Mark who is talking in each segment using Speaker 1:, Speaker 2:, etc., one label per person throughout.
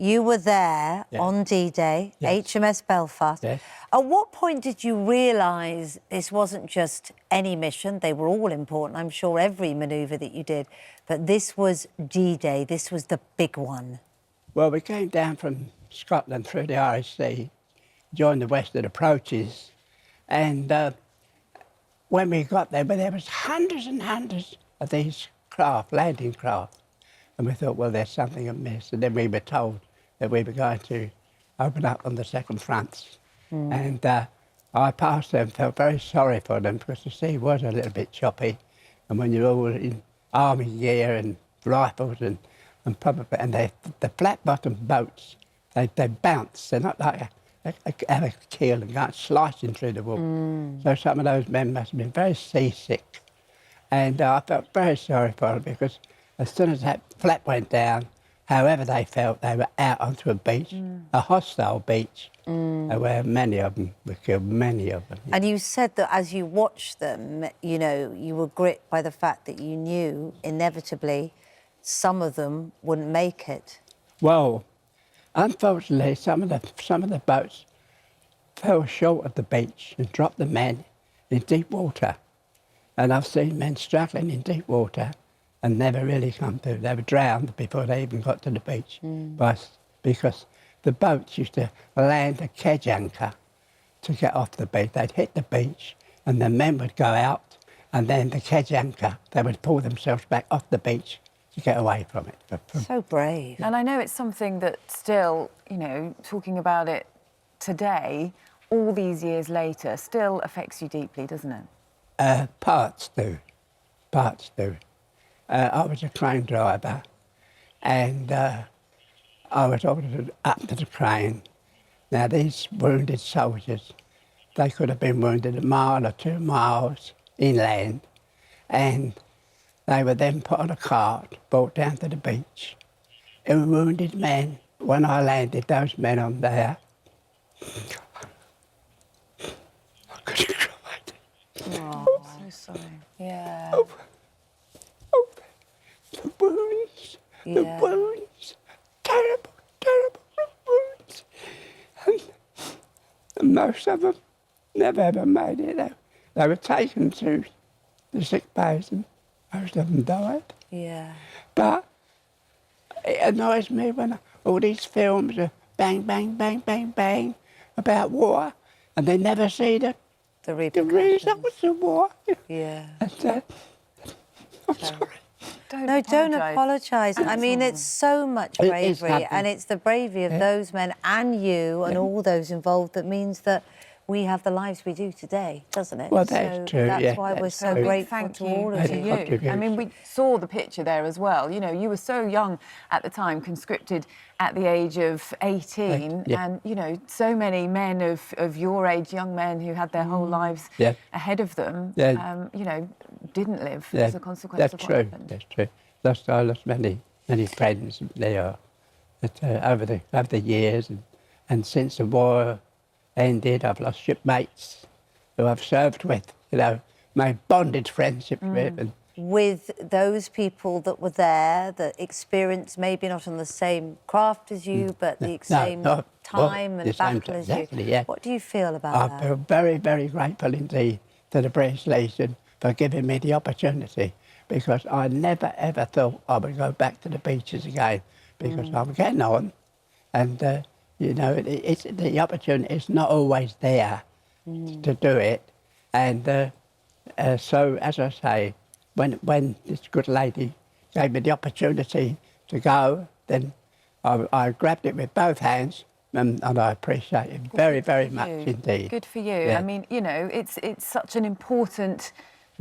Speaker 1: You were there on D-Day, HMS Belfast.
Speaker 2: Yes.
Speaker 1: At what point did you realise this wasn't just any mission? They were all important, I'm sure, every manoeuvre that you did. But this was D-Day, this was the big one.
Speaker 2: Well, we came down from Scotland through the Irish Sea, joined the Western approaches, and when we got there, there was hundreds and hundreds of these craft, landing craft. And we thought, well, there's something amiss. And then we were told that we were going to open up on the second fronts. And I passed them, felt very sorry for them because the sea was a little bit choppy. And when you're all in army gear and rifles and the flat-bottomed boats, they bounce. They're not like have a keel and go slicing through the wool. So some of those men must have been very seasick. And I felt very sorry for them because as soon as that flap went down, however they felt, they were out onto a beach, a hostile beach, where many of them were killed, many of them.
Speaker 1: And you said that as you watched them, you know, you were gripped by the fact that you knew, inevitably, some of them wouldn't make it.
Speaker 2: Well, unfortunately, some of the boats fell short of the beach and dropped the men in deep water. And I've seen men struggling in deep water and never really come through. They were drowned before they even got to the beach, because the boats used to land a kedge anchor to get off the beach. They'd hit the beach and the men would go out, and then the kedge anchor, they would pull themselves back off the beach to get away from it.
Speaker 1: So brave.
Speaker 3: And I know it's something that still, you know, talking about it today, all these years later, still affects you deeply, doesn't it?
Speaker 2: Parts do. I was a crane driver, and I was ordered up to the crane. Now, these wounded soldiers, they could have been wounded a mile or 2 miles inland, and they were then put on a cart, brought down to the beach. And wounded men, when I landed those men on there, I could have cried.
Speaker 3: Oh, so sorry. Yeah.
Speaker 2: The wounds, terrible wounds. And most of them never ever made it. They were taken to the sick bays and most of them died.
Speaker 1: Yeah.
Speaker 2: But it annoys me when all these films are bang, bang, bang, bang, bang about war, and they never see the results of war.
Speaker 1: Yeah.
Speaker 2: And, I'm sorry.
Speaker 1: Don't apologise. I mean, it's so much bravery, and it's the bravery of those men and you and all those involved that means that we have the lives we do today, doesn't it?
Speaker 2: Well, that's true,
Speaker 1: That's why we're so grateful to all of you.
Speaker 3: I mean, we saw the picture there as well. You know, you were so young at the time, conscripted at the age of 18, and, you know, so many men of your age, young men who had their whole lives ahead of them, you know, didn't live as a consequence of what happened.
Speaker 2: That's true. I lost many friends there over the years, and since the war ended, I've lost shipmates who I've served with, you know, made bonded friendships with. And
Speaker 1: with those people that were there, that experienced maybe not on the same craft as you, but the same time and battle as you.
Speaker 2: Yeah.
Speaker 1: What do you feel about that?
Speaker 2: I feel very, very grateful indeed to the British Legion for giving me the opportunity, because I never, ever thought I would go back to the beaches again, because I'm getting on, and you know, the opportunity is not always there to do it. And so, as I say, when this good lady gave me the opportunity to go, then I grabbed it with both hands, and I appreciate it very, very much indeed.
Speaker 3: Good for you. Yeah. I mean, you know, it's such an important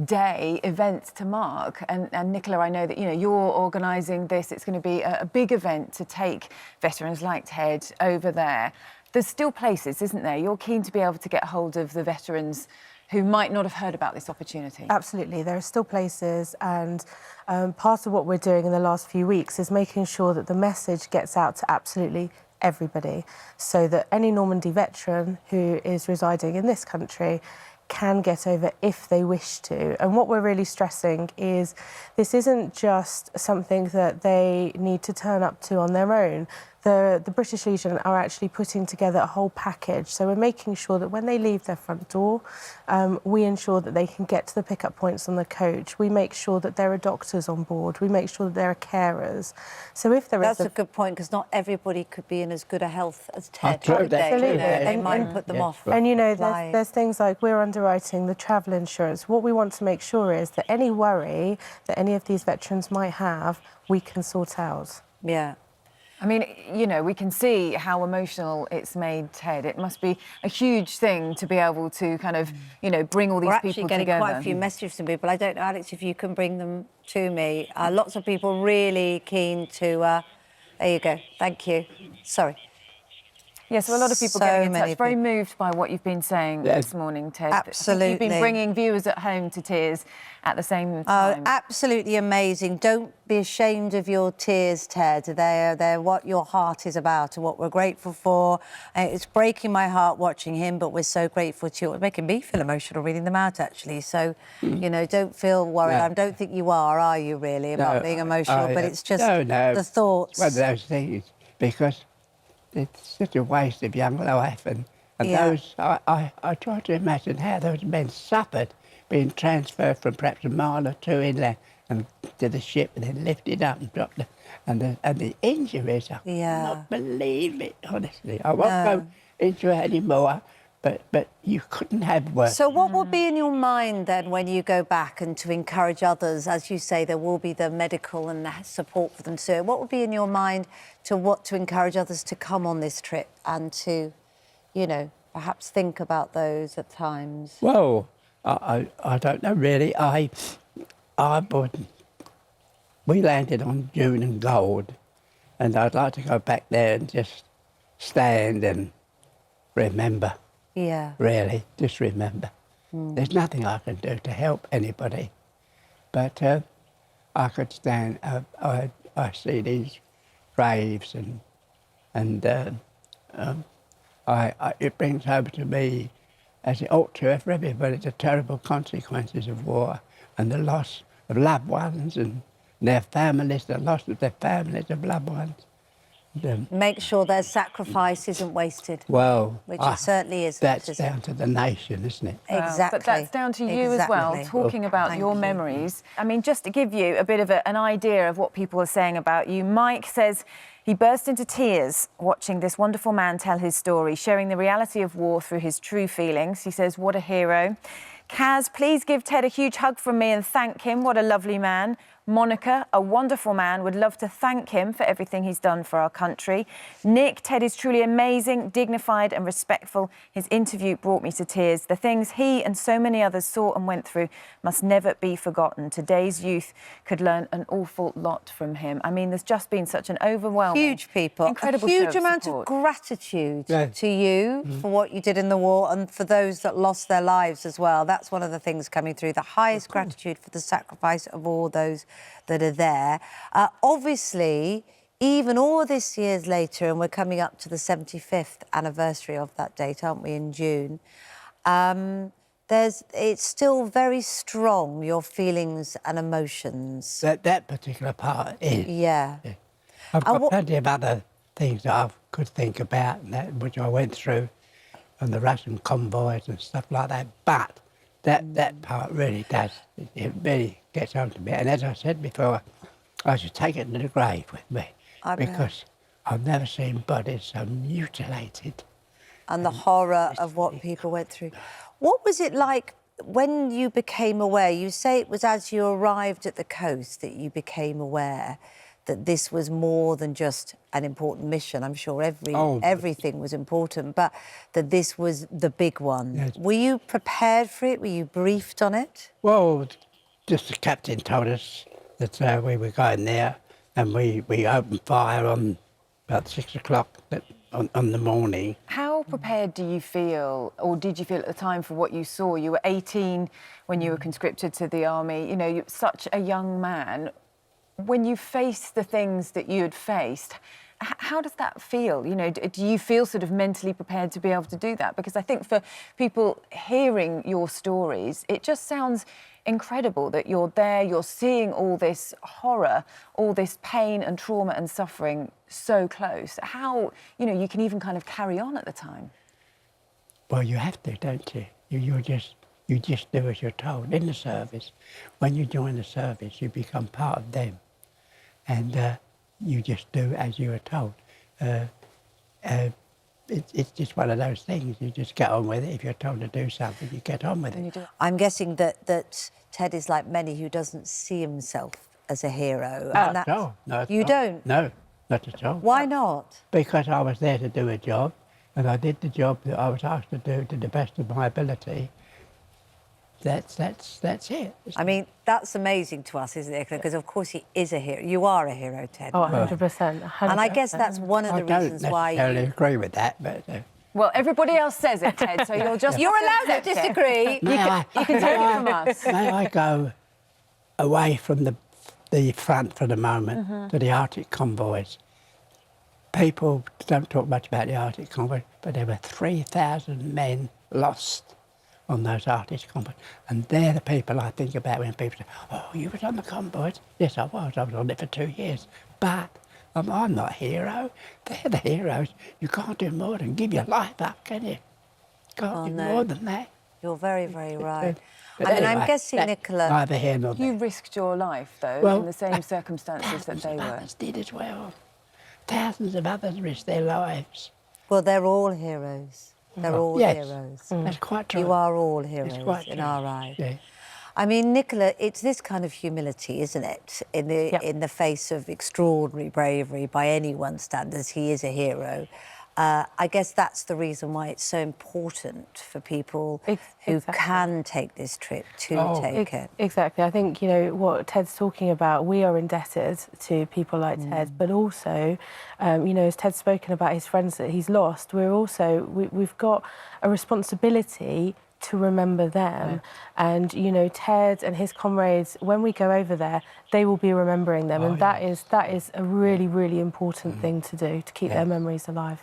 Speaker 3: day, event to mark, and Nicola, I know that, you know, you're organising this. It's going to be a big event to take veterans like Ted over there. There's still places, isn't there? You're keen to be able to get hold of the veterans who might not have heard about this opportunity.
Speaker 4: Absolutely, there are still places, and part of what we're doing in the last few weeks is making sure that the message gets out to absolutely everybody, so that any Normandy veteran who is residing in this country can get over if they wish to. And what we're really stressing is this isn't just something that they need to turn up to on their own. the British Legion are actually putting together a whole package. So we're making sure that when they leave their front door, we ensure that they can get to the pickup points on the coach. We make sure that there are doctors on board. We make sure that there are carers. So if there is
Speaker 1: That's a good point, because not everybody could be in as good a health as Ted.
Speaker 2: True,
Speaker 1: Could they?
Speaker 2: absolutely.
Speaker 1: You know, they
Speaker 4: And-
Speaker 1: might put them
Speaker 2: yes,
Speaker 1: off.
Speaker 2: right.
Speaker 4: And, you know,
Speaker 1: Flying.
Speaker 4: there's things like we're underwriting the travel insurance. What we want to make sure is that any worry that any of these veterans might have, we can sort out.
Speaker 1: Yeah.
Speaker 3: I mean, you know, we can see how emotional it's made Ted. It must be a huge thing to be able to kind of, you know, bring all these
Speaker 1: We're
Speaker 3: people
Speaker 1: actually getting
Speaker 3: together.
Speaker 1: quite a few messages from people. I don't know, Alex, if you can bring them to me. Lots of people really keen to... there you go. Thank you. Sorry.
Speaker 3: Yeah, so a lot of people
Speaker 1: So
Speaker 3: getting in
Speaker 1: many
Speaker 3: touch, very
Speaker 1: people.
Speaker 3: moved by what you've been saying
Speaker 2: Yes.
Speaker 3: this morning, Ted.
Speaker 1: Absolutely.
Speaker 3: You've been bringing viewers at home to tears at the same
Speaker 1: Oh,
Speaker 3: time.
Speaker 1: absolutely amazing. Don't be ashamed of your tears, Ted. They're what your heart is about and what we're grateful for. It's breaking my heart watching him, but we're so grateful to you. It's making me feel emotional reading them out, actually. So, you know, don't feel worried.
Speaker 2: No.
Speaker 1: I don't think you are you, really, about
Speaker 2: No,
Speaker 1: being emotional? But it's just
Speaker 2: no.
Speaker 1: the thoughts.
Speaker 2: It's one of those things, because it's such a waste of young life. And
Speaker 1: Yeah.
Speaker 2: those, I try to imagine how those men suffered being transferred from perhaps a mile or two inland and to the ship and then lifted up and dropped. And the injuries, I
Speaker 1: Yeah.
Speaker 2: cannot believe it, honestly. I won't
Speaker 1: No.
Speaker 2: go into it anymore, but you couldn't have worse.
Speaker 1: So what will be in your mind then when you go back and to encourage others? As you say, there will be the medical and the support for them too. What will be in your mind to encourage others to come on this trip and to, you know, perhaps think about those at times?
Speaker 2: Well, I don't know really. We landed on June and Gold, and I'd like to go back there and just stand and remember.
Speaker 1: Yeah.
Speaker 2: Really, just remember. There's nothing I can do to help anybody, but I could stand. I see these graves, and it brings home to me, as it ought to for everybody, the terrible consequences of war and the loss of loved ones and their families, the loss of their families of loved ones. And,
Speaker 1: Make sure their sacrifice isn't wasted.
Speaker 2: well,
Speaker 1: Which it certainly isn't,
Speaker 2: That's
Speaker 1: is it?
Speaker 2: down to the nation, isn't it?
Speaker 3: Wow.
Speaker 1: Exactly.
Speaker 3: But that's down to you as well,
Speaker 1: Exactly.
Speaker 3: talking about
Speaker 1: Thank
Speaker 3: your
Speaker 1: you.
Speaker 3: memories. I mean, just to give you a bit of an idea of what people are saying about you, Mike says he burst into tears watching this wonderful man tell his story, sharing the reality of war through his true feelings. He says, what a hero. Kaz, please give Ted a huge hug from me and thank him. What a lovely man. Monica, a wonderful man, would love to thank him for everything he's done for our country. Nick, Ted is truly amazing, dignified and respectful. His interview brought me to tears. The things he and so many others saw and went through must never be forgotten. Today's youth could learn an awful lot from him. I mean, there's just been such an overwhelming,
Speaker 1: Huge people.
Speaker 3: incredible
Speaker 1: a
Speaker 3: show
Speaker 1: huge
Speaker 3: of
Speaker 1: amount
Speaker 3: support.
Speaker 1: of gratitude
Speaker 2: Yeah.
Speaker 1: to you for what you did in the war and for those that lost their lives as well. That's one of the things coming through. The highest gratitude for the sacrifice of all those that are there. Obviously, even all this years later, and we're coming up to the 75th anniversary of that date, aren't we, in June, it's still very strong, your feelings and emotions.
Speaker 2: That particular part is.
Speaker 1: Yeah.
Speaker 2: I've
Speaker 1: And
Speaker 2: got plenty of other things that I could think about, and that, which I went through on the Russian convoys and stuff like that. But that part really does, it really gets on to me. And as I said before, I should take it to the grave with me,
Speaker 1: I bet.
Speaker 2: because I've never seen bodies so mutilated.
Speaker 1: And the horror of what people went through. What was it like when you became aware? You say it was as you arrived at the coast that you became aware that this was more than just an important mission. I'm sure everything was important, but that this was the big one.
Speaker 2: Yes.
Speaker 1: Were you prepared for it? Were you briefed on it?
Speaker 2: Well, just the captain told us that we were going there, and we opened fire on about 6 o'clock on the morning.
Speaker 3: How prepared do you feel, or did you feel at the time, for what you saw? You were 18 when you were conscripted to the army. You know, you're such a young man. When you faced the things that you had faced, how does that feel? You know, do you feel sort of mentally prepared to be able to do that? Because I think for people hearing your stories, it just sounds incredible that you're there, you're seeing all this horror, all this pain and trauma and suffering so close. How, you know, you can even kind of carry on at the time?
Speaker 2: Well, you have to, don't you? You just do as you're told. In the service, when you join the service, you become part of them. And you just do as you are told. It's just one of those things. You just get on with it. If you're told to do something, you get on with it.
Speaker 1: I'm guessing that Ted is like many who doesn't see himself as a hero.
Speaker 2: Not at all. No,
Speaker 1: you don't?
Speaker 2: No, not at all.
Speaker 1: Why not?
Speaker 2: Because I was there to do a job, and I did the job that I was asked to do to the best of my ability. That's it.
Speaker 1: I mean, that's amazing to us, isn't it? Because of course he is a hero. You are a hero, Ted.
Speaker 4: Oh, 100%.
Speaker 1: And I guess that's one of the reasons why.
Speaker 2: I don't necessarily agree with that, but.
Speaker 3: Well, everybody else says it, Ted, so you'll just...
Speaker 1: You're allowed to disagree.
Speaker 3: You can take it from us.
Speaker 2: May I go away from the front for the moment to the Arctic convoys? People don't talk much about the Arctic convoys, but there were 3,000 men lost on those Arctic convoys. And they're the people I think about when people say, oh, you were on the convoys? Yes, I was. I was on it for 2 years. But I'm not a hero. They're the heroes. You can't do more than give your life up, can you? Can't do more than that.
Speaker 1: You're very, very right.
Speaker 2: But
Speaker 1: I mean,
Speaker 2: anyway,
Speaker 1: I'm guessing, Nicola...
Speaker 2: Neither here nor there.
Speaker 3: You risked your life, though, in the same circumstances that they were.
Speaker 2: Others did as well. Thousands of others risked their lives.
Speaker 1: Well, they're all heroes. They're all heroes.
Speaker 2: That's quite true.
Speaker 1: You are all heroes in our eyes. Yeah. I mean, Nicola, it's this kind of humility, isn't it? In the face of extraordinary bravery by anyone's standards, he is a hero. I guess that's the reason why it's so important for people who can take this trip to take it.
Speaker 4: Exactly. I think, you know, what Ted's talking about, we are indebted to people like Ted, but also, you know, as Ted's spoken about his friends that he's lost, we've got a responsibility to remember them. And, you know, Ted and his comrades, when we go over there, they will be remembering them. And that is a really, really important thing to do, to keep their memories alive.